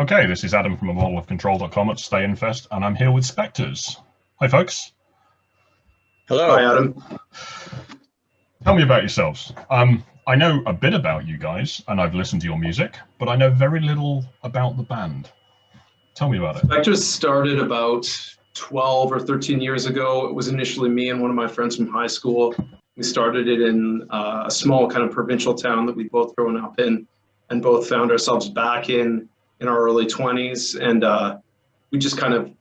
Okay, this is Adam from modelofcontrol.com at Stay Infest, and I'm here with SPECTRES. Hi, folks. Hello. Hi, Adam. Tell me about yourselves. I know a bit about you guys, and I've listened to your music, but I know very little about the band. Tell me about it. SPECTRES started about 12 or 13 years ago. It was initially me and one of my friends from high school. We started it in a small kind of provincial town that we'd both grown up in, and both found ourselves back in our early 20s. And we just kind of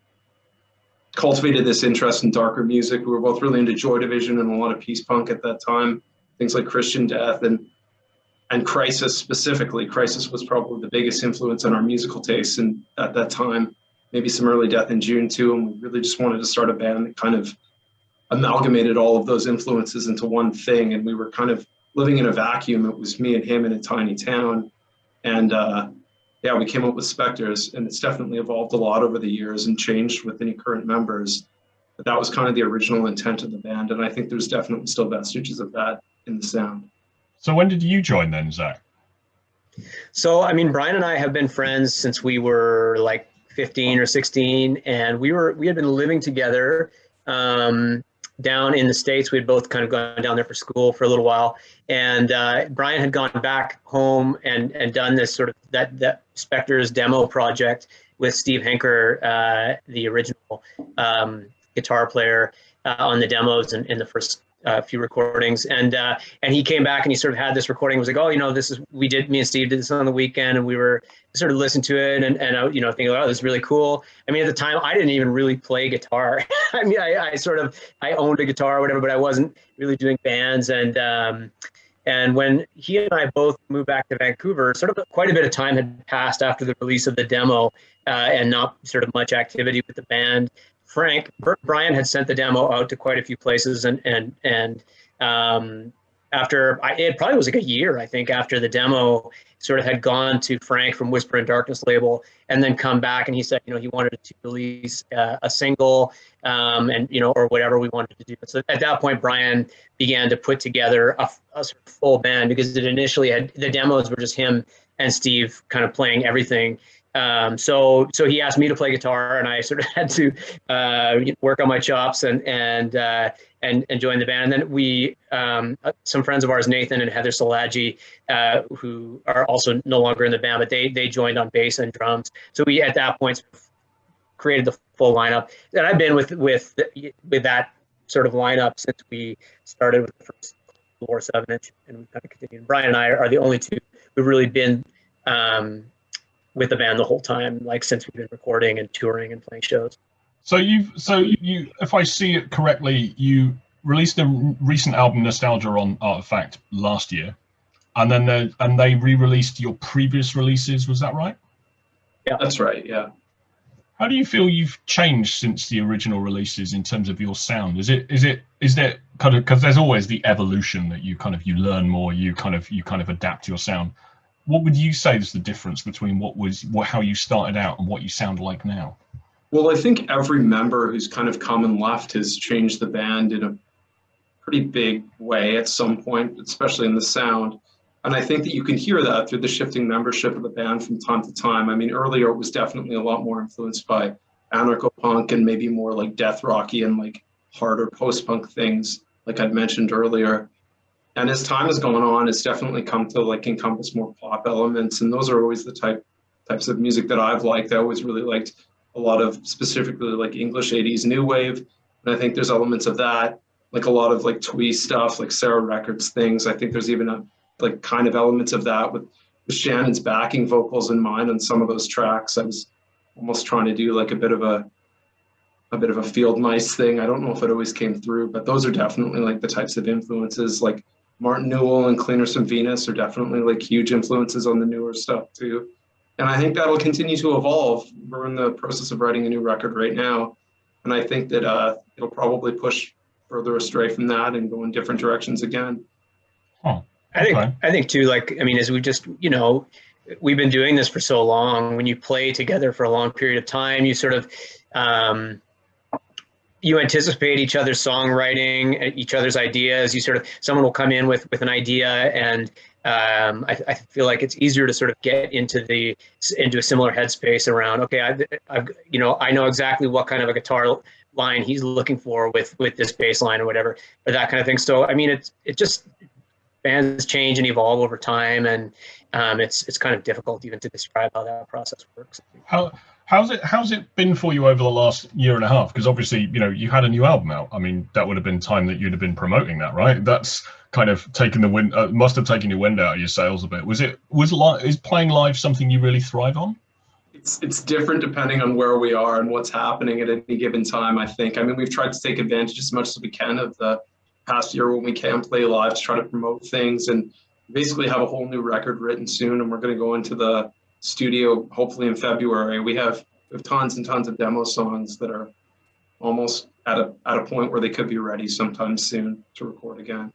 cultivated this interest in darker music. We were both really into Joy Division and a lot of peace punk at that time, things like Christian Death and Crisis specifically. Crisis was probably the biggest influence on our musical tastes and at that time, maybe some early Death in June too. And we really just wanted to start a band that kind of amalgamated all of those influences into one thing. And we were kind of living in a vacuum. It was me and him in a tiny town. And yeah, we came up with SPECTRES, and it's definitely evolved a lot over the years and changed with any current members. But that was kind of the original intent of the band, and I think there's definitely still vestiges of that in the sound. So when did you join then, Zach? So, I mean, Brian and I have been friends since we were like 15 or 16, and we had been living together down in the States. We had both kind of gone down there for school for a little while, and Brian had gone back home and done this sort of that SPECTRES demo project with Steve Henker, the original guitar player, on the demos and in the first few recordings. And he came back and he sort of had this recording. It was like, oh, me and Steve did this on the weekend, and we were sort of listening to it and I, thinking, oh, this is really cool. I mean, at the time, I didn't even really play guitar. I mean, I owned a guitar or whatever, but I wasn't really doing bands. And when he and I both moved back to Vancouver, sort of quite a bit of time had passed after the release of the demo, and not sort of much activity with the band. Brian had sent the demo out to quite a few places, and after it probably was like a year, I think, after the demo sort of had gone to Frank from Whisper in Darkness label, and then come back, and he said, he wanted to release a single, and or whatever we wanted to do. So at that point, Brian began to put together a sort of full band, because it initially had, the demos were just him and Steve kind of playing everything. So he asked me to play guitar, and I sort of had to work on my chops and join the band. And then we, some friends of ours, Nathan and Heather Salaji, who are also no longer in the band, but they joined on bass and drums. So we, at that point, created the full lineup. And I've been with that sort of lineup since we started with the first 4 7-inch, and we've kind of continued. Brian and I are the only two who've really been with the band the whole time, like since we've been recording and touring and playing shows. So you, if I see it correctly, you released a recent album, Nostalgia, on Artifact last year, and then they re-released your previous releases. Was that right? Yeah, that's right. Yeah. How do you feel you've changed since the original releases in terms of your sound? Is there kind of, because there's always the evolution that you learn more, you kind of adapt your sound. What would you say is the difference between how you started out and what you sound like now? Well, I think every member who's kind of come and left has changed the band in a pretty big way at some point, especially in the sound. And I think that you can hear that through the shifting membership of the band from time to time. I mean, earlier it was definitely a lot more influenced by anarcho-punk and maybe more like deathrocky and like harder post-punk things, like I'd mentioned earlier. And as time has gone on, it's definitely come to like encompass more pop elements. And those are always the types of music that I've liked. I always really liked a lot of specifically like English 80s new wave. And I think there's elements of that, like a lot of like twee stuff, like Sarah Records things. I think there's even like kind of elements of that with Shannon's backing vocals in mind on some of those tracks. I was almost trying to do like a bit of a field mice thing. I don't know if it always came through, but those are definitely like the types of influences. Like Martin Newell and Cleaners from Venus are definitely like huge influences on the newer stuff too. And I think that'll continue to evolve. We're in the process of writing a new record right now. And I think that it'll probably push further astray from that and go in different directions again. Oh, okay. I think too, like, I mean, as we just, we've been doing this for so long, when you play together for a long period of time, you sort of, you anticipate each other's songwriting, each other's ideas. Someone will come in with an idea, and I feel like it's easier to sort of get into a similar headspace around, okay, I know exactly what kind of a guitar line he's looking for with this bass line or whatever, or that kind of thing. So I mean, it just, bands change and evolve over time, and it's kind of difficult even to describe how that process works. How's it been for you over the last year and a half? Because obviously, you had a new album out. I mean, that would have been time that you'd have been promoting that, right? That's kind of taken the wind, must have taken your wind out of your sails a bit. Is playing live something you really thrive on? It's different depending on where we are and what's happening at any given time, I think. I mean, we've tried to take advantage as much as we can of the past year when we can play live to try to promote things, and basically have a whole new record written soon, and we're going to go into the studio hopefully in February. We have tons and tons of demo songs that are almost at a point where they could be ready sometime soon to record again.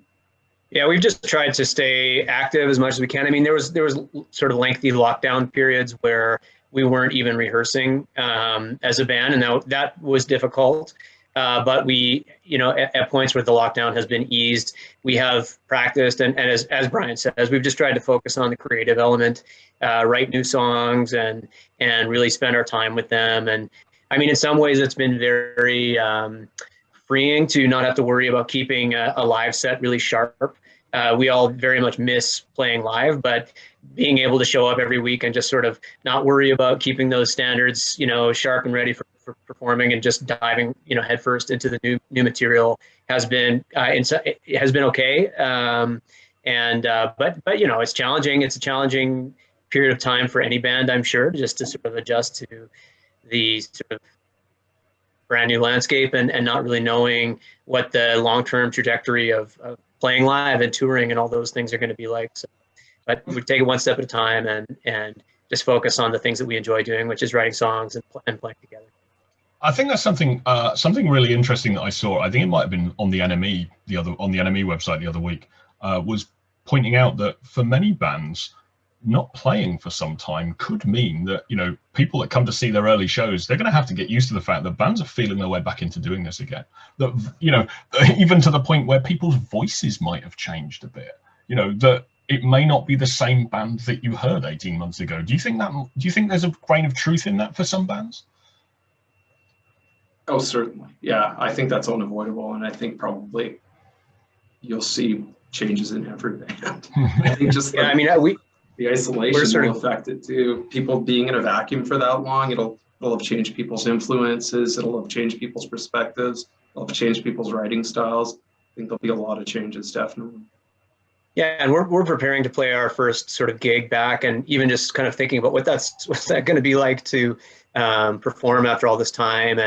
Yeah, we've just tried to stay active as much as we can. I mean, there was sort of lengthy lockdown periods where we weren't even rehearsing as a band, and that was difficult. But we, at points where the lockdown has been eased, we have practiced, and as Brian says, we've just tried to focus on the creative element, write new songs, and really spend our time with them. And I mean, in some ways, it's been very freeing to not have to worry about keeping a live set really sharp. We all very much miss playing live, but being able to show up every week and just sort of not worry about keeping those standards, sharp and ready for performing, and just diving, headfirst into the new material has been okay. But it's challenging. It's a challenging period of time for any band, I'm sure, just to sort of adjust to the sort of brand new landscape and not really knowing what the long-term trajectory of playing live and touring and all those things are going to be like. So, but we take it one step at a time and just focus on the things that we enjoy doing, which is writing songs and playing together. I think that's something really interesting that I saw. I think it might have been on the NME website the other week, was pointing out that for many bands, not playing for some time could mean that people that come to see their early shows, they're going to have to get used to the fact that bands are feeling their way back into doing this again. That even to the point where people's voices might have changed a bit. That it may not be the same band that you heard 18 months ago. Do you think there's a grain of truth in that for some bands? Oh, certainly. Yeah, I think that's unavoidable, and I think probably you'll see changes in every band. I think just the isolation will affect it too. People being in a vacuum for that long, it'll have changed people's influences. It'll have changed people's perspectives. It'll have changed people's writing styles. I think there'll be a lot of changes, definitely. Yeah, and we're preparing to play our first sort of gig back, and even just kind of thinking about what's that going to be like to perform after all this time.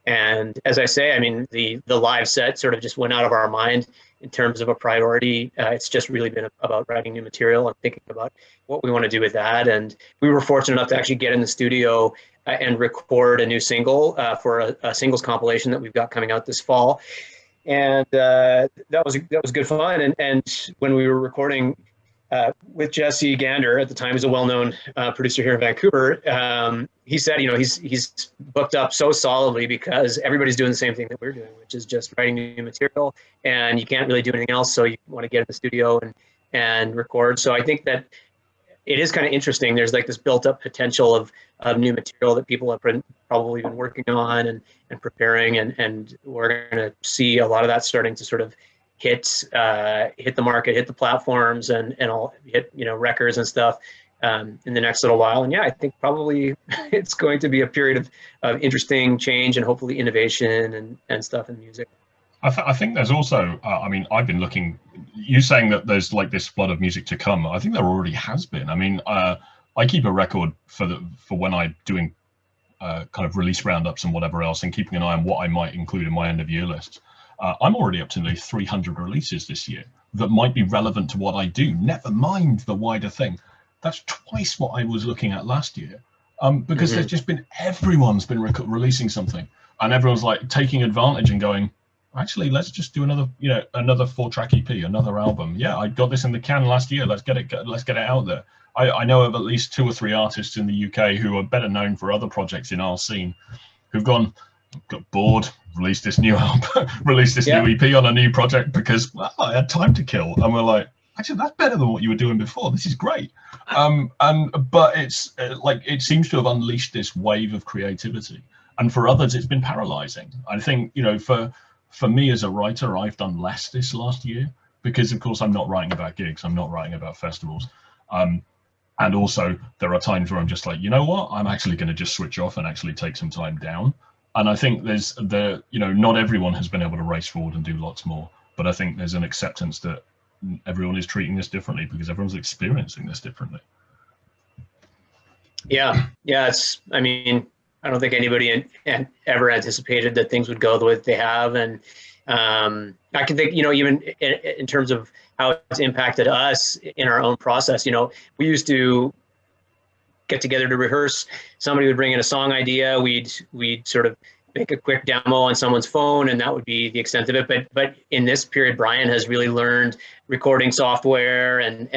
And as I say, I mean, the live set sort of just went out of our mind in terms of a priority. It's just really been about writing new material and thinking about what we want to do with that. And we were fortunate enough to actually get in the studio and record a new single for a singles compilation that we've got coming out this fall. And that was good fun. And when we were recording with Jesse Gander, at the time, he's a well-known producer here in Vancouver, he said, he's booked up so solidly because everybody's doing the same thing that we're doing, which is just writing new material, and you can't really do anything else. So you want to get in the studio and record. So I think that it is kind of interesting. There's like this built-up potential of new material that people have probably been working on and preparing, and we're going to see a lot of that starting to sort of hit the market, hit the platforms, and all hit records and stuff in the next little while. And yeah, I think probably it's going to be a period of interesting change and hopefully innovation and stuff in music. I think there's also, I've been looking, you saying that there's like this flood of music to come. I think there already has been. I mean, I keep a record for when I'm doing kind of release roundups and whatever else, and keeping an eye on what I might include in my end of year list. I'm already up to nearly 300 releases this year that might be relevant to what I do, never mind the wider thing. That's twice what I was looking at last year, because there's just been, everyone's been releasing something, and everyone's like taking advantage and going, actually, let's just do another 4-track EP, another album. Yeah, I got this in the can last year. Let's get it out there. I know of at least 2 or 3 artists in the UK who are better known for other projects in our scene, who've got bored, released this new album, released this new EP on a new project because I had time to kill, and we're like, actually, that's better than what you were doing before. This is great. But it's like, it seems to have unleashed this wave of creativity. And for others, it's been paralyzing. I think, you know, for me as a writer, I've done less this last year because, of course, I'm not writing about gigs. I'm not writing about festivals. And also, there are times where I'm just like, you know what, I'm actually going to just switch off and actually take some time down. And I think you know, not everyone has been able to race forward and do lots more. But I think there's an acceptance that everyone is treating this differently because everyone's experiencing this differently. Yeah. I mean, I don't think anybody ever anticipated that things would go the way that they have. And I can think, you know, even in terms of how it's impacted us in our own process, you know, we used to get together to rehearse. Somebody would bring in a song idea. We'd sort of make a quick demo on someone's phone, and that would be the extent of it. But in this period, Brian has really learned recording software and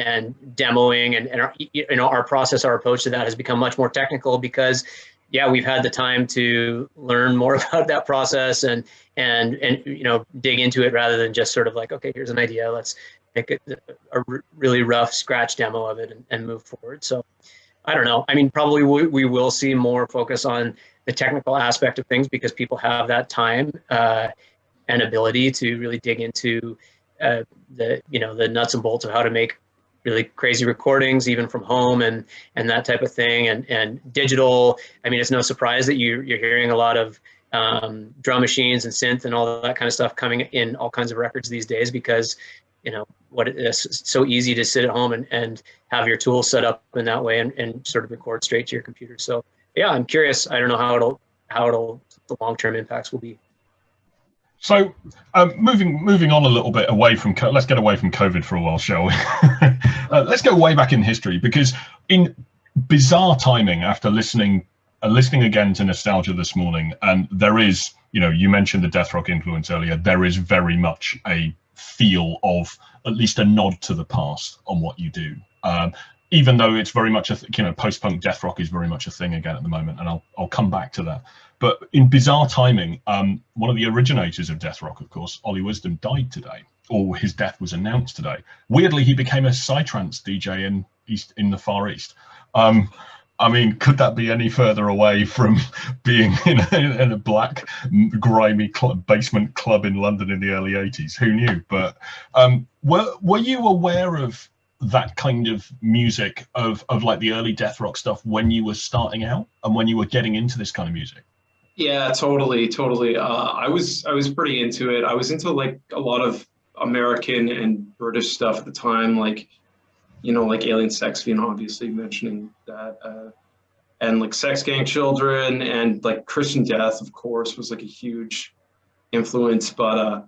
demoing, and our, you know, our process, our approach to that has become much more technical because, yeah, we've had the time to learn more about that process and you know, dig into it rather than just sort of like, okay, here's an idea, let's make a really rough scratch demo of it and move forward. So I don't know. I mean, probably we will see more focus on the technical aspect of things because people have that time and ability to really dig into the, you know, the nuts and bolts of how to make really crazy recordings, even from home and that type of thing. And digital, I mean, it's no surprise that you're hearing a lot of drum machines and synth and all that kind of stuff coming in all kinds of records these days because, you know, it's so easy to sit at home and have your tools set up in that way and sort of record straight to your computer. So yeah, I'm curious. I don't know how the long-term impacts will be. So moving on a little bit away from, let's get away from COVID for a while, shall we? Let's go way back in history, because in bizarre timing, after listening again to Nostalgia this morning, and there is, you know, you mentioned the deathrock influence earlier, there is very much a feel of at least a nod to the past on what you do. Even though it's very much you know, post-punk deathrock is very much a thing again at the moment, and I'll come back to that. But in bizarre timing, one of the originators of deathrock, of course, Ollie Wisdom, died today, or his death was announced today. Weirdly, he became a psytrance DJ in the Far East. I mean, could that be any further away from being in a black, grimy basement club in London in the early 80s? Who knew? But were you aware of that kind of music, of like the early death rock stuff, when you were starting out and when you were getting into this kind of music? Yeah, totally. I was pretty into it. I was into like a lot of American and British stuff at the time, like, you know, like Alien Sex Fiend, obviously mentioning that, and like Sex Gang Children, and like Christian Death, of course, was like a huge influence. But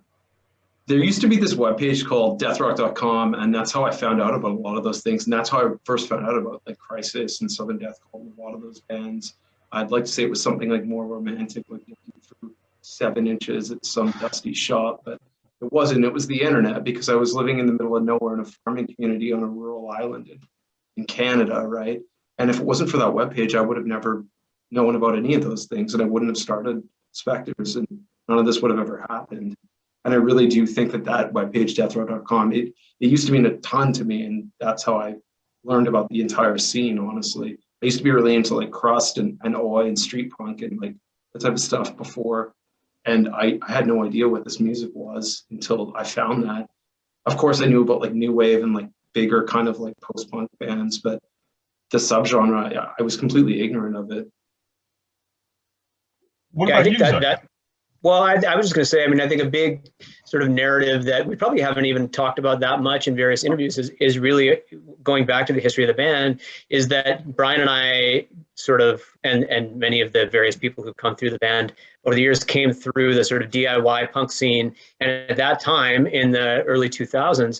there used to be this webpage called deathrock.com, and that's how I found out about a lot of those things. And that's how I first found out about like Crisis and Southern Death Cult and a lot of those bands. I'd like to say it was something like more romantic, like looking through 7 inches at some dusty shop, but it wasn't. It was the internet, because I was living in the middle of nowhere in a farming community on a rural island in Canada, right? And if it wasn't for that webpage, I would have never known about any of those things, and I wouldn't have started Spectres, and none of this would have ever happened. And I really do think that webpage, deathrock.com, it used to mean a ton to me, and that's how I learned about the entire scene, honestly. I used to be really into like crust and oi and street punk and like that type of stuff before. And I had no idea what this music was until I found that. Of course, I knew about like new wave and like bigger kind of like post-punk bands, but the subgenre, I was completely ignorant of it. What about you, Zach? Well, I was just going to say, I mean, I think a big sort of narrative that we probably haven't even talked about that much in various interviews is really going back to the history of the band, is that Brian and I sort of, and many of the various people who've come through the band over the years came through the sort of DIY punk scene. And at that time in the early 2000s,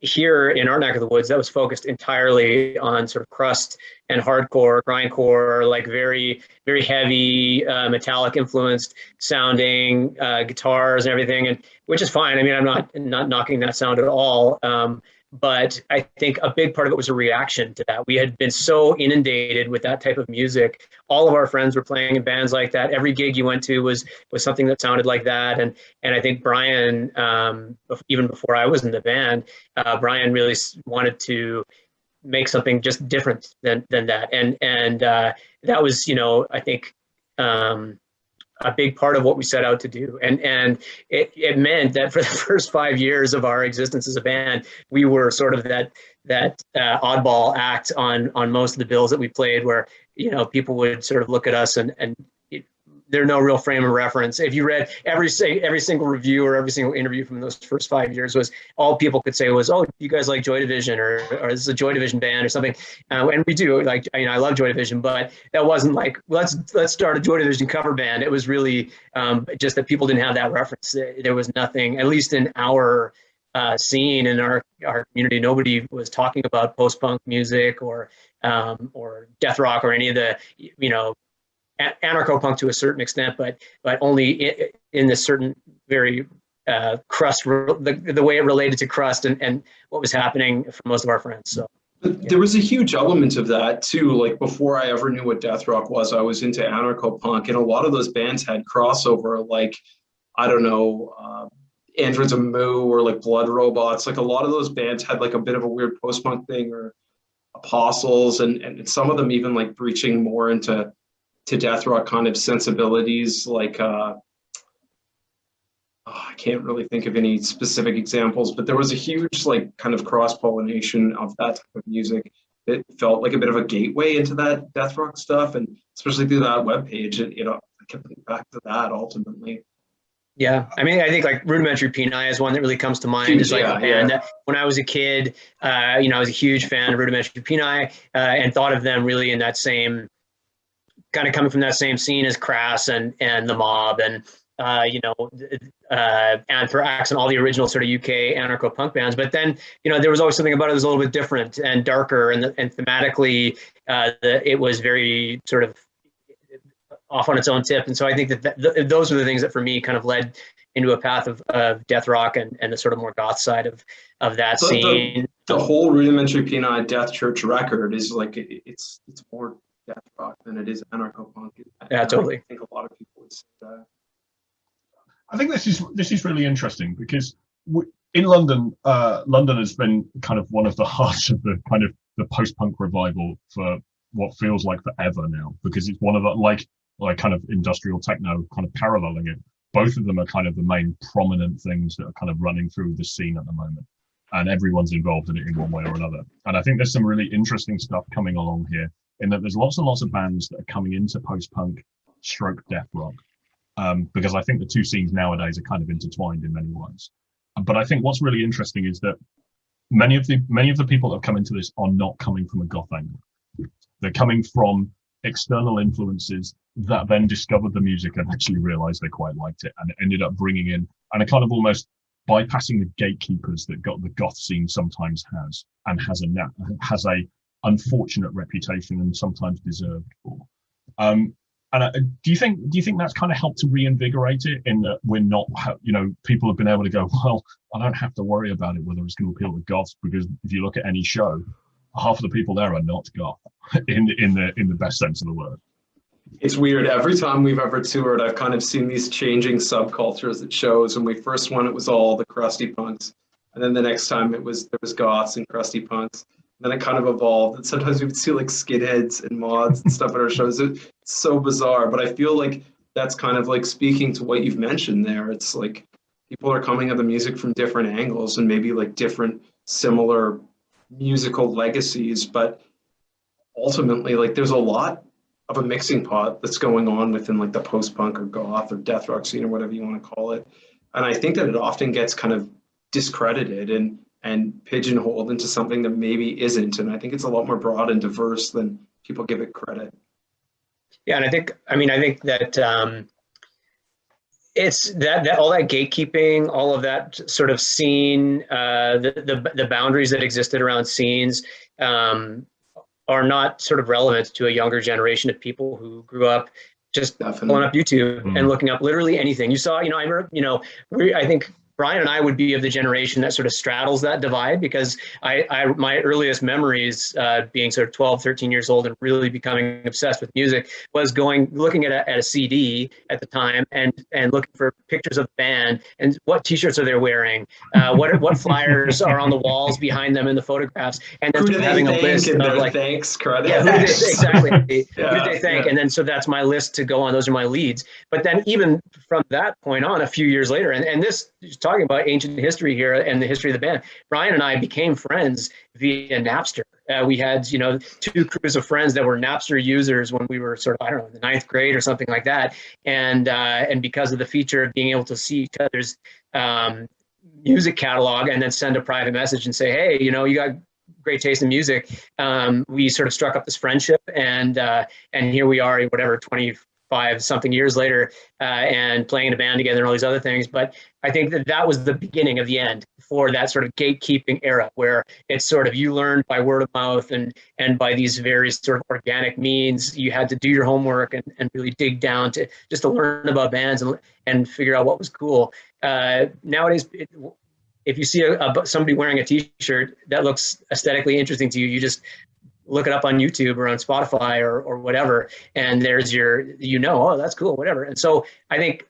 here in our neck of the woods, that was focused entirely on sort of crust and hardcore, grindcore, like very, very heavy, metallic influenced sounding guitars and everything, and which is fine. I mean, I'm not knocking that sound at all. But I think a big part of it was a reaction to that. We had been so inundated with that type of music. All of our friends were playing in bands like that. Every gig you went to was something that sounded like that. And I think Brian, even before I was in the band, Brian really wanted to make something just different than that. And that was, I think, a big part of what we set out to do. And it meant that for the first 5 years of our existence as a band, we were sort of that oddball act on most of the bills that we played, where, people would sort of look at us and there's no real frame of reference. If you read every single review or every single interview from those first 5 years, was all people could say was, "Oh, you guys like Joy Division, or this is a Joy Division band or something," and we do. Like, I love Joy Division, but that wasn't like, let's start a Joy Division cover band. It was really just that people didn't have that reference. There was nothing, at least in our scene, in our community, nobody was talking about post-punk music or death rock or any of the anarcho-punk to a certain extent, but only in this certain very crust, the way it related to crust and what was happening for most of our friends. So there was a huge element of that too. Like, before I ever knew what death rock was, I was into anarcho-punk, and a lot of those bands had crossover. Like, I don't know, Androids of Moo or like Blood Robots. Like, a lot of those bands had like a bit of a weird post-punk thing, or Apostles, and some of them even like breaching more into death rock kind of sensibilities. Like, I can't really think of any specific examples, but there was a huge like kind of cross-pollination of that type of music. It felt like a bit of a gateway into that death rock stuff, and especially through that webpage, I kept thinking back to that ultimately. Yeah, I mean, I think like Rudimentary Peni is one that really comes to mind. Is like a band that when I was a kid, I was a huge fan of Rudimentary Peni, and thought of them really in that same kind of coming from that same scene as Crass and the Mob and Anthrax and all the original sort of UK anarcho-punk bands. But then there was always something about it that was a little bit different and darker, and thematically it was very sort of off on its own tip. And so I think that those are the things that for me kind of led into a path of death rock and the sort of more goth side of that scene. The whole Rudimentary Peni Death Church record is like, it's more death rock than it is anarcho-punk. Yeah, totally. I think a lot of people would say that. I think this is really interesting because in London, London has been kind of one of the hearts of the kind of the post-punk revival for what feels like forever now, because it's one of the like kind of industrial techno kind of paralleling it. Both of them are kind of the main prominent things that are kind of running through the scene at the moment, and everyone's involved in it in one way or another. And I think there's some really interesting stuff coming along here, in that there's lots and lots of bands that are coming into post-punk stroke death rock, because I think the two scenes nowadays are kind of intertwined in many ways. But I think what's really interesting is that many of the people that have come into this are not coming from a goth angle. They're coming from external influences that then discovered the music and actually realized they quite liked it, and it ended up bringing in and a kind of almost bypassing the gatekeepers that the goth scene sometimes has, and has a unfortunate reputation and sometimes deserved for. Do you think that's kind of helped to reinvigorate it, in that we're not, people have been able to go, well, I don't have to worry about it whether it's going to appeal to goths, because if you look at any show, half of the people there are not goth in the best sense of the word. It's weird. Every time we've ever toured, I've kind of seen these changing subcultures at shows. When we first went, it was all the crusty punks, and then the next time there was goths and crusty punks. And then it kind of evolved, and sometimes we would see like skinheads and mods and stuff at our shows. It's so bizarre, but I feel like that's kind of like speaking to what you've mentioned there. It's like people are coming at the music from different angles and maybe like different similar musical legacies, but ultimately, like, there's a lot of a mixing pot that's going on within like the post-punk or goth or death rock scene or whatever you want to call it. And I think that it often gets kind of discredited and pigeonholed into something that maybe isn't. And I think it's a lot more broad and diverse than people give it credit. Yeah, and I think that it's that all that gatekeeping, all of that sort of scene, the boundaries that existed around scenes are not sort of relevant to a younger generation of people who grew up just pulling up YouTube and looking up literally anything. You saw, I remember, I think Brian and I would be of the generation that sort of straddles that divide, because my earliest memories, being sort of 12, 13 years old and really becoming obsessed with music, was looking at a CD at the time and looking for pictures of the band and what t-shirts are they wearing, what flyers are on the walls behind them in the photographs, and then having a list of like thanks credits. Yeah, exactly. Yeah, who did they thank? And then so that's my list to go on. Those are my leads. But then even from that point on, a few years later, and this is talking about ancient history here and the history of the band, Brian and I became friends via Napster. We had, two crews of friends that were Napster users when we were sort of, I don't know, in the 9th grade or something like that. And because of the feature of being able to see each other's music catalog and then send a private message and say, hey, you got great taste in music, we sort of struck up this friendship, and here we are, whatever, 25 something years later, and playing in a band together and all these other things. But I think that was the beginning of the end for that sort of gatekeeping era, where it's sort of, you learned by word of mouth and by these various sort of organic means. You had to do your homework and really dig down to learn about bands and figure out what was cool. Nowadays, if you see somebody wearing a t-shirt that looks aesthetically interesting to you, you just look it up on YouTube or on Spotify or whatever, and there's your, oh, that's cool, whatever. And so I think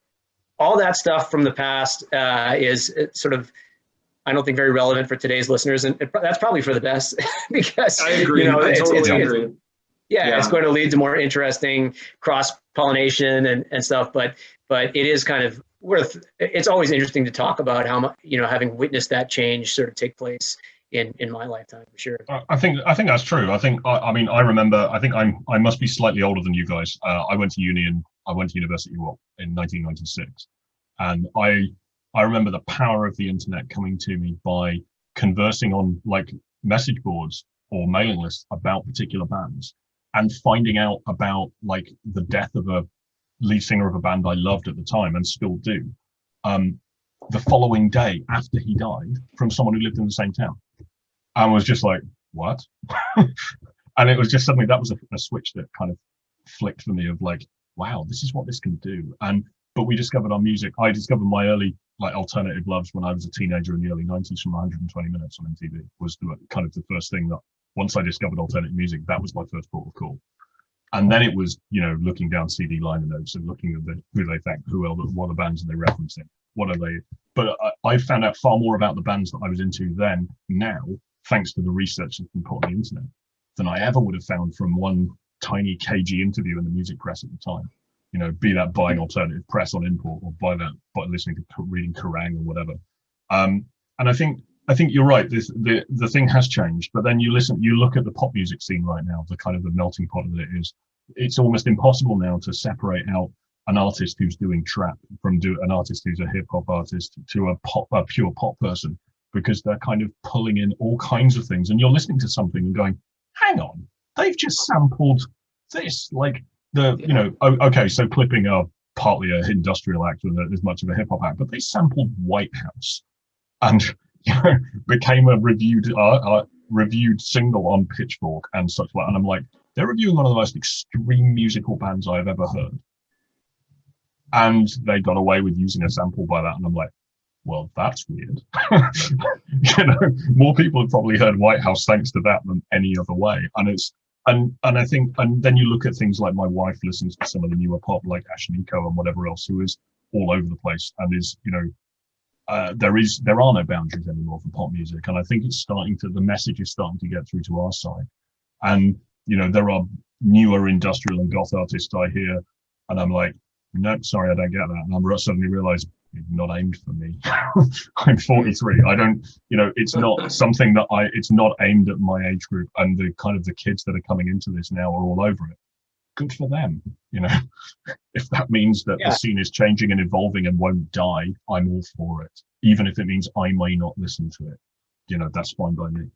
all that stuff from the past is sort of, I don't think, very relevant for today's listeners, and that's probably for the best because I agree. I totally agree. It's going to lead to more interesting cross-pollination and stuff, but it is kind of it's always interesting to talk about how much, having witnessed that change sort of take place in my lifetime, for sure. I think that's true. I remember, I must be slightly older than you guys. I went to uni and I went to university in 1996. And I remember the power of the internet coming to me by conversing on like message boards or mailing lists about particular bands, and finding out about like the death of a lead singer of a band I loved at the time and still do, the following day after he died, from someone who lived in the same town. I was just like, what? And it was just suddenly, that was a switch that kind of flicked for me of like, wow, this is what this can do. But we discovered our music. I discovered my early like alternative loves when I was a teenager in the early 90s from 120 Minutes on MTV. Was kind of the first thing that, once I discovered alternative music, that was my first port of call. And then it was, looking down CD liner notes and looking at who they think, what are the bands are they referencing, what are they. But I found out far more about the bands that I was into then, now, thanks to the research that's been put on the internet, than I ever would have found from one tiny cagey interview in the music press at the time. Be that buying alternative press on import, or by listening to reading Kerrang or whatever. And I think you're right. The thing has changed, but then you look at the pop music scene right now, the kind of the melting pot of it is, it's almost impossible now to separate out an artist who's doing trap from an artist who's a hip hop artist to a pure pop person, because they're kind of pulling in all kinds of things, and you're listening to something and going, hang on, they've just sampled this, like okay, so Clipping are partly an industrial act and as much of a hip hop act, but they sampled White House and became a reviewed single on Pitchfork and such like. And I'm like, they're reviewing one of the most extreme musical bands I've ever heard, and they got away with using a sample by that. And I'm like, well, that's weird. More people have probably heard White House thanks to that than any other way. And I think, and then you look at things like my wife listens to some of the newer pop like Ashniko and whatever else, who is all over the place and is, there are no boundaries anymore for pop music. And I think the message is starting to get through to our side. And, there are newer industrial and goth artists I hear, and I'm like, nope, sorry, I don't get that. And I suddenly realize it's not aimed for me. I'm 43. I don't, it's not something that it's not aimed at my age group, and the kind of the kids that are coming into this now are all over it. Good for them. If that means that the scene is changing and evolving and won't die, I'm all for it. Even if it means I may not listen to it, that's fine by me.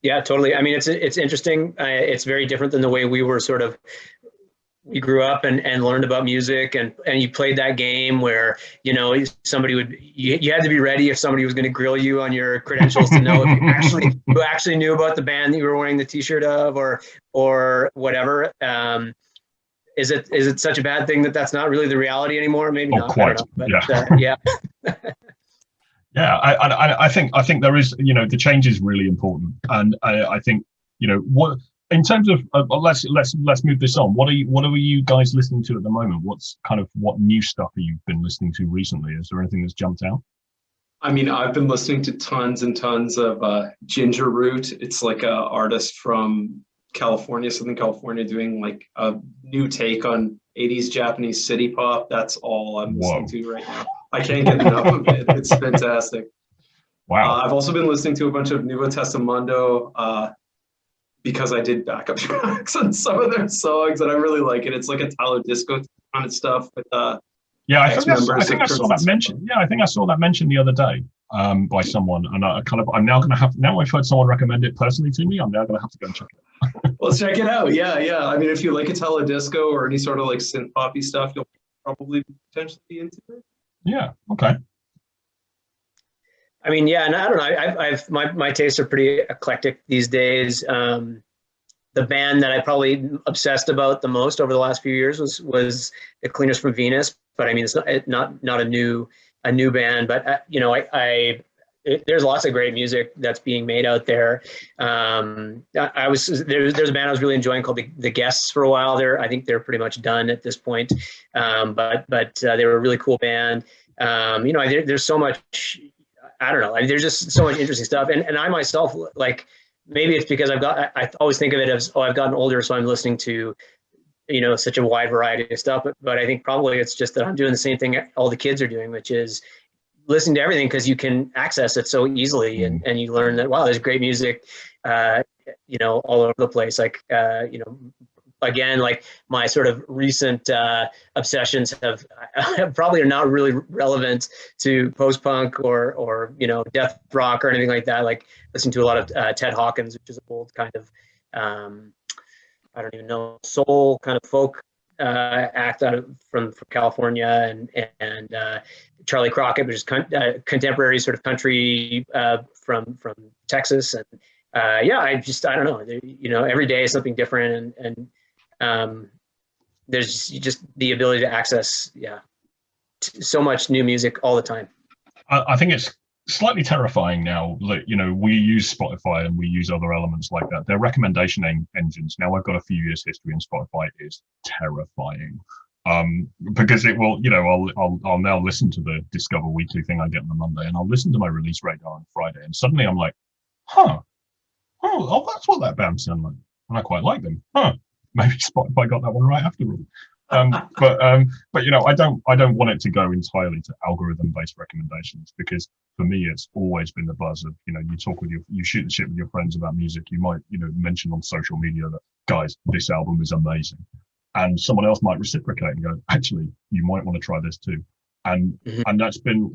Yeah, totally. I mean, it's interesting. It's very different than the way we we grew up and learned about music, and you played that game where, somebody you had to be ready if somebody was going to grill you on your credentials to know if you actually knew about the band that you were wearing the t-shirt of or whatever. is it such a bad thing that that's not really the reality anymore? Maybe not. Quite. I don't know, Yeah. but, yeah. Yeah, I think there is, the change is really important, and I think, what in terms of let's move this on. What are you guys listening to at the moment? What new stuff have you been listening to recently? Is there anything that's jumped out? I mean, I've been listening to tons and tons of Ginger Root. It's like a artist from California, Southern California, doing like a new take on 80s Japanese city pop. That's all I'm listening to right now. I can't get enough of it. It's fantastic. Wow. I've also been listening to a bunch of Nuevo Testamento because I did backup tracks on some of their songs, and I really like it. It's like Italo disco kind of stuff with yeah, I think I saw that mentioned. Yeah, I think I saw that mentioned the other day by someone, and I'm now going to have. Now I've heard someone recommend it personally to me. I'm now going to have to go and check it. Well, check it out. Yeah. I mean, if you like Italo disco or any sort of like synth poppy stuff, you'll probably potentially be into it. Yeah. Okay. I mean, yeah, and I don't know. I've my tastes are pretty eclectic these days. The band that I probably obsessed about the most over the last few years was the Cleaners from Venus. But I mean, it's not a new band. But there's lots of great music that's being made out there. There's a band I was really enjoying called the Guests for a while. I think they're pretty much done at this point. But they were a really cool band. There's so much. I don't know. There's just so much interesting stuff. And I myself, like, maybe it's because I always think of it as, I've gotten older, so I'm listening to, such a wide variety of stuff. But I think probably it's just that I'm doing the same thing all the kids are doing, which is listening to everything because you can access it so easily. And you learn that, wow, there's great music, all over the place. Like, again, like my sort of recent obsessions have probably are not really relevant to post-punk or death rock or anything like that. Like listening to a lot of Ted Hawkins, which is an old kind of I don't even know, soul kind of folk act from California, and Charlie Crockett, which is contemporary sort of country from Texas. And I don't know, every day is something different, and there's just the ability to access so much new music all the time. I think it's slightly terrifying now that we use Spotify and we use other elements like that. They're recommendation engines. Now I've got a few years history, and Spotify is terrifying because it will, I'll now listen to the Discover Weekly thing I get on the Monday, and I'll listen to my release radar on Friday, and suddenly I'm like, oh, that's what that band sounds like, and I quite like them. Maybe Spotify got that one right after all. But I don't want it to go entirely to algorithm-based recommendations, because for me it's always been the buzz of, you shoot the shit with your friends about music. You might mention on social media that, guys, this album is amazing, and someone else might reciprocate and go, actually, you might want to try this too. And that's been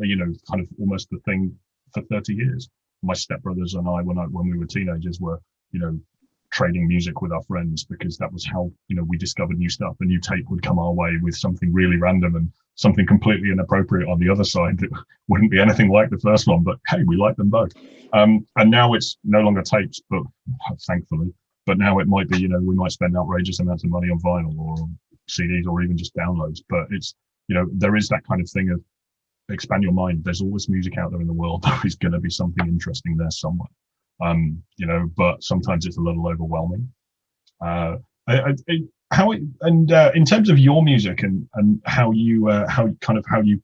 kind of almost the thing for 30 years. My stepbrothers and I, when we were teenagers, were trading music with our friends, because that was how we discovered new stuff. A new tape would come our way with something really random and something completely inappropriate on the other side that wouldn't be anything like the first one, but hey, we like them both. And now it's no longer tapes, but thankfully, but now it might be, we might spend outrageous amounts of money on vinyl or on CDs or even just downloads. But it's, there is that kind of thing of expand your mind. There's always music out there in the world. There is going to be something interesting there somewhere. But sometimes it's a little overwhelming. In terms of your music and how you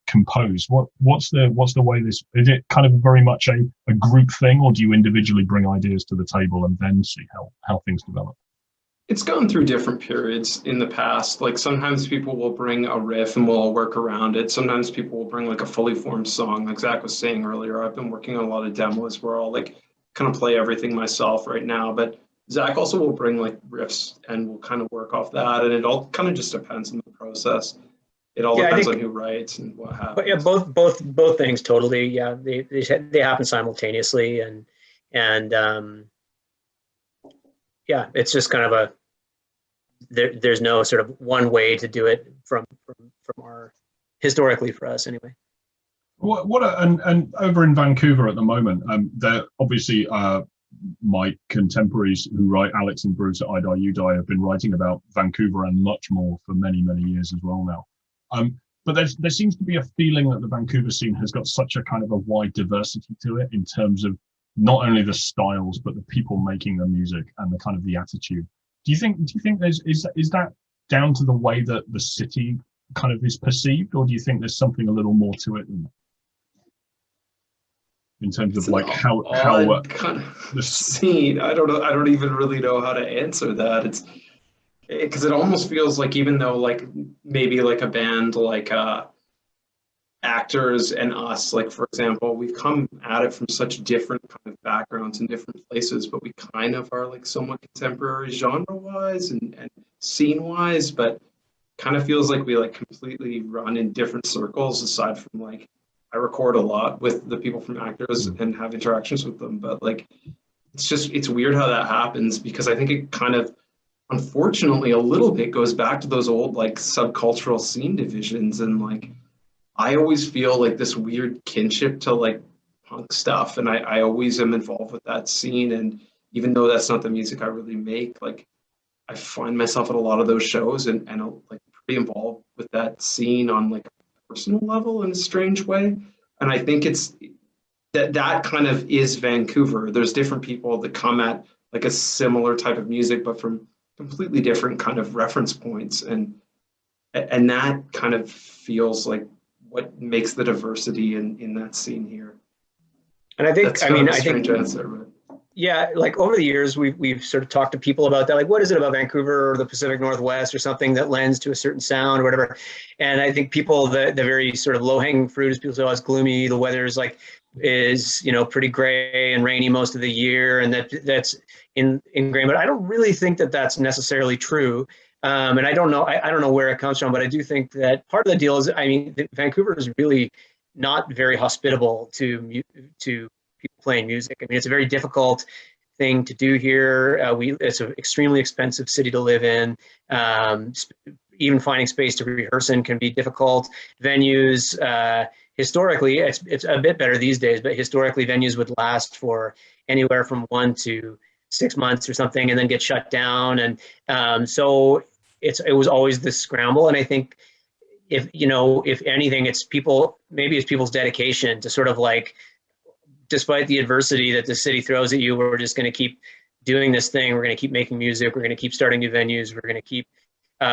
compose, what's the way this is? It kind of very much a group thing, or do you individually bring ideas to the table and then see how things develop? It's gone through different periods in the past. Like sometimes people will bring a riff and we'll all work around it. Sometimes people will bring like a fully formed song. Like Zach was saying earlier, I've been working on a lot of demos where I'll like kind of play everything myself right now, but Zach also will bring like riffs and we'll kind of work off that, and it all kind of just depends on the process. It all depends on who writes and what happens. But yeah, both things totally. Yeah, they happen simultaneously, and it's just kind of there's no sort of one way to do it from our, historically for us anyway. And over in Vancouver at the moment, there obviously my contemporaries who write, Alex and Bruce at I Die You Die, have been writing about Vancouver and much more for many, many years as well now. But there seems to be a feeling that the Vancouver scene has got such a kind of a wide diversity to it in terms of not only the styles, but the people making the music and the kind of the attitude. Do you think is that down to the way that the city kind of is perceived, or do you think there's something a little more to it than that? In terms of like how kind of the scene, I don't know. I don't even really know how to answer that. It's because it almost feels like, even though like maybe like a band like Actors and us, like for example, we've come at it from such different kind of backgrounds and different places, but we kind of are like somewhat contemporary genre-wise and scene-wise, but kind of feels like we like completely run in different circles, aside from like I record a lot with the people from Actors and have interactions with them, but like it's weird how that happens, because I think it kind of unfortunately a little bit goes back to those old like subcultural scene divisions, and like I always feel like this weird kinship to like punk stuff, and I always am involved with that scene, and even though that's not the music I really make, like I find myself at a lot of those shows and like pretty involved with that scene on like a personal level in a strange way. And I think it's that kind of is Vancouver. There's different people that come at like a similar type of music, but from completely different kind of reference points, and that kind of feels like what makes the diversity in that scene here. And I think, that's kind of a strange answer, but yeah, like over the years, we've sort of talked to people about that, like what is it about Vancouver or the Pacific Northwest or something that lends to a certain sound or whatever. And I think people, the very sort of low-hanging fruit is people say, oh, it's gloomy, the weather's like is, you know, pretty gray and rainy most of the year, and that's ingrained. But I don't really think that that's necessarily true. And I don't know where it comes from, but I do think that part of the deal is, I mean, Vancouver is really not very hospitable to people playing music. I mean, it's a very difficult thing to do here. It's an extremely expensive city to live in. Even finding space to rehearse in can be difficult. Venues, historically, it's a bit better these days, but historically venues would last for anywhere from 1 to 6 months or something, and then get shut down. And so it was always this scramble. And I think if anything, it's people's dedication to sort of like, despite the adversity that the city throws at you, we're just going to keep doing this thing. We're going to keep making music. We're going to keep starting new venues. We're going to keep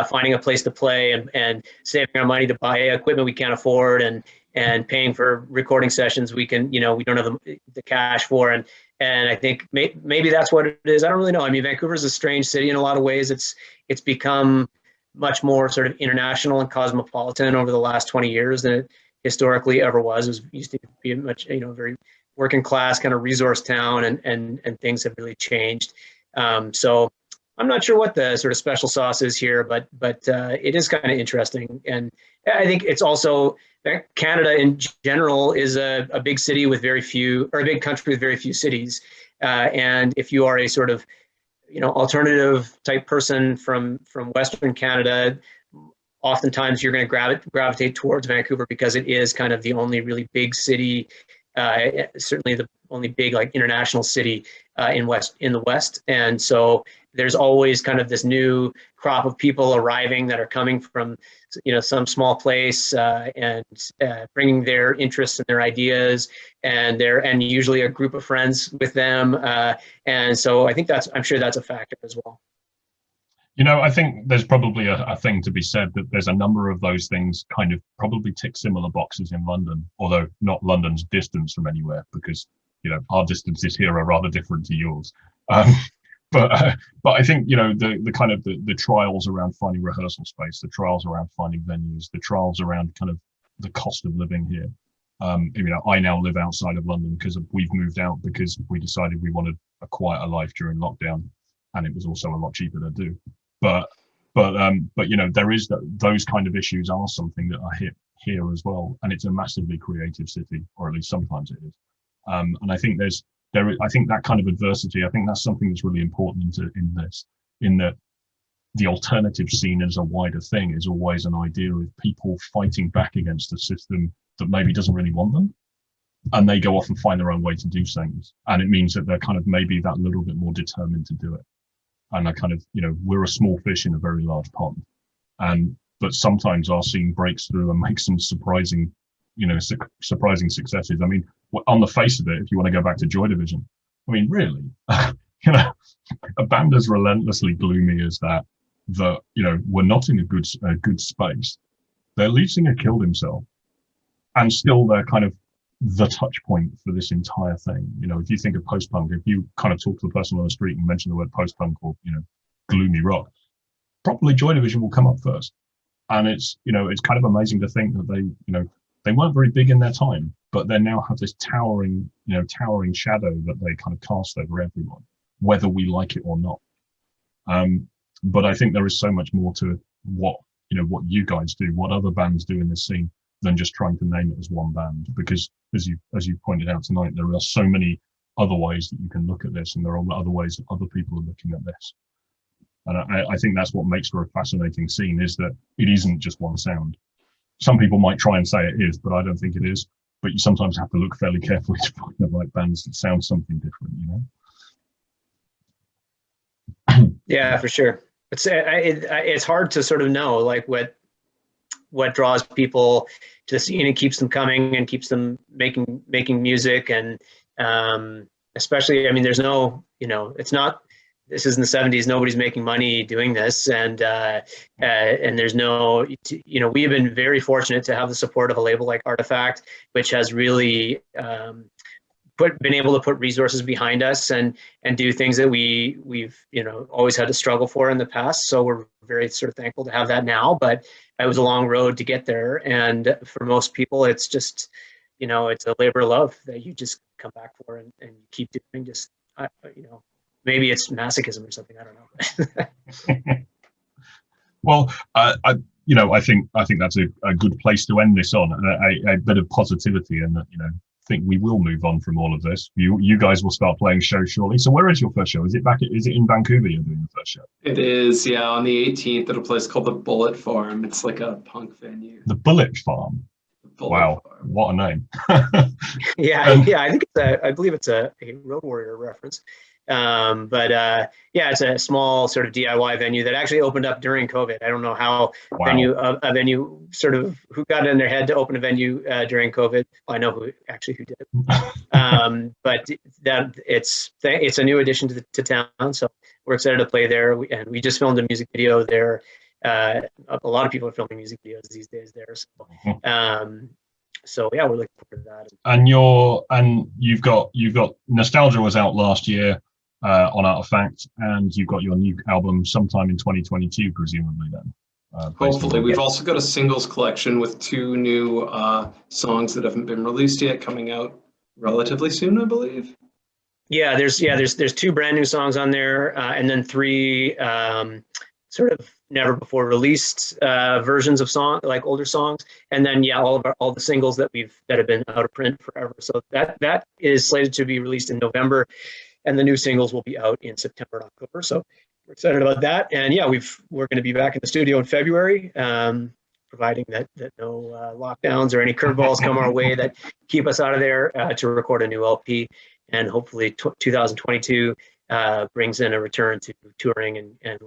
finding a place to play and saving our money to buy equipment we can't afford and paying for recording sessions we don't have the cash for. And I think maybe that's what it is. I don't really know. I mean, Vancouver is a strange city in a lot of ways. It's become much more sort of international and cosmopolitan over the last 20 years than it historically ever was. It used to be a much, very working class kind of resource town, and things have really changed. So I'm not sure what the sort of special sauce is here, but it is kind of interesting. And I think it's also that Canada in general is a big city with very few, or a big country with very few cities. And if you are a sort of, alternative type person from Western Canada, oftentimes you're going to gravitate towards Vancouver because it is kind of the only really big city, certainly the only big like international city in the West. And so there's always kind of this new crop of people arriving that are coming from, some small place and bringing their interests and their ideas and usually a group of friends with them. And so I think I'm sure that's a factor as well. I think there's probably a thing to be said that there's a number of those things kind of probably tick similar boxes in London, although not London's distance from anywhere, because, our distances here are rather different to yours. But I think, the kind of the trials around finding rehearsal space, the trials around finding venues, the trials around kind of the cost of living here. I now live outside of London because we've moved out because we decided we wanted a quieter life during lockdown, and it was also a lot cheaper to do. But there is those kind of issues are something that are hit here as well, and it's a massively creative city, or at least sometimes it is. And I think I think that kind of adversity, I think that's something that's really important in that the alternative scene as a wider thing is always an idea of people fighting back against a system that maybe doesn't really want them. and they go off and find their own way to do things. And it means that they're kind of maybe that little bit more determined to do it. And I kind of, we're a small fish in a very large pond. But sometimes our scene breaks through and makes some surprising, surprising successes. I mean, on the face of it, if you want to go back to Joy Division, I mean, really, a band as relentlessly gloomy as that, we're not in a good space. Their lead singer killed himself, and still they're kind of the touch point for this entire thing. If you think of post-punk, if you kind of talk to the person on the street and mention the word post-punk or gloomy rock, probably Joy Division will come up first. And it's kind of amazing to think that they weren't very big in their time, but they now have this towering shadow that they kind of cast over everyone, whether we like it or not. But I think there is so much more to what you guys do, what other bands do in this scene, than just trying to name it as one band. Because as you pointed out tonight, there are so many other ways that you can look at this, and there are other ways that other people are looking at this. And I think that's what makes for a fascinating scene, is that it isn't just one sound. Some people might try and say it is, but I don't think it is. But you sometimes have to look fairly carefully to find the right bands that sound something different, Yeah, for sure. It's hard to sort of know like what draws people to the scene and keeps them coming and keeps them making music. And especially, I mean, there's no, it's not, this is in the 70s, nobody's making money doing this. And there's no, we've been very fortunate to have the support of a label like Artifact, which has really been able to put resources behind us and do things that we've always had to struggle for in the past. So we're very sort of thankful to have that now, but it was a long road to get there. And for most people, it's just, it's a labor of love that you just come back for and you keep doing. Just, maybe it's masochism or something. I don't know. Well, I think that's a good place to end this on, a bit of positivity, and that think we will move on from all of this. You guys will start playing shows shortly. So where is your first show? Is it in Vancouver you're doing the first show? It is, yeah, on the 18th at a place called the Bullet Farm. It's like a punk venue. The Bullet Farm. Wow, Farm. What a name. Yeah, I think I believe it's a Road Warrior reference. It's a small sort of DIY venue that actually opened up during COVID. I don't know how a venue sort of, who got it in their head to open a venue during COVID. I know who did it. But that it's a new addition to town, so we're excited to play there. We just filmed a music video there. A lot of people are filming music videos these days there. So yeah, we're looking forward to that. And you've got Nostalgia was out last year on Artifact, and you've got your new album sometime in 2022, presumably then. Hopefully. We've also got a singles collection with 2 new songs that haven't been released yet, coming out relatively soon, I believe. Yeah, there's 2 brand new songs on there, and then 3 sort of never before released versions of older songs, and then all the singles that have been out of print forever. So that is slated to be released in November, and the new singles will be out in September and October. So we're excited about that. And yeah, we're going to be back in the studio in February, providing that no lockdowns or any curveballs come our way that keep us out of there, to record a new LP. And hopefully 2022 brings in a return to touring and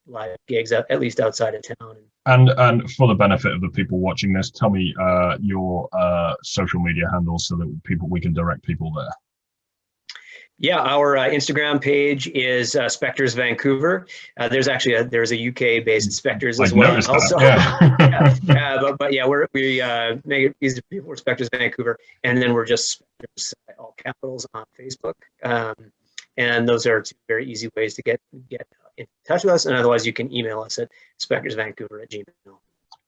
live gigs, at least outside of town. And for the benefit of the people watching this, tell me your social media handles so that we can direct people there. Yeah, our Instagram page is Spectres Vancouver. There's a UK based Spectres as well. Also, but yeah, we make it easy for people. We're Spectres Vancouver, and then we're just Spectres, all capitals, on Facebook. And those are 2 very easy ways to get in touch with us. And otherwise, you can email us at spectresvancouver@gmail.com.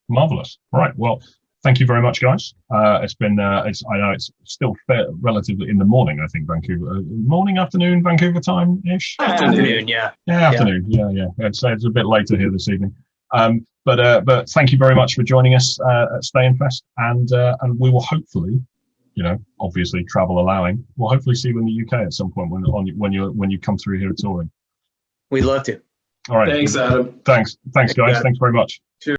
Marvelous. All right. Well, thank you very much, guys. It's been, I know it's still relatively in the morning, I think, Vancouver. Morning, afternoon, Vancouver time-ish? Afternoon, yeah. Yeah, afternoon, yeah. It's a bit later here this evening. But thank you very much for joining us at Stay Infest, and we will hopefully, obviously travel allowing, we'll hopefully see you in the UK at some point when you come through here touring. We'd love to. All right. Thanks, Adam. Thanks, guys. Thanks very much. Cheers.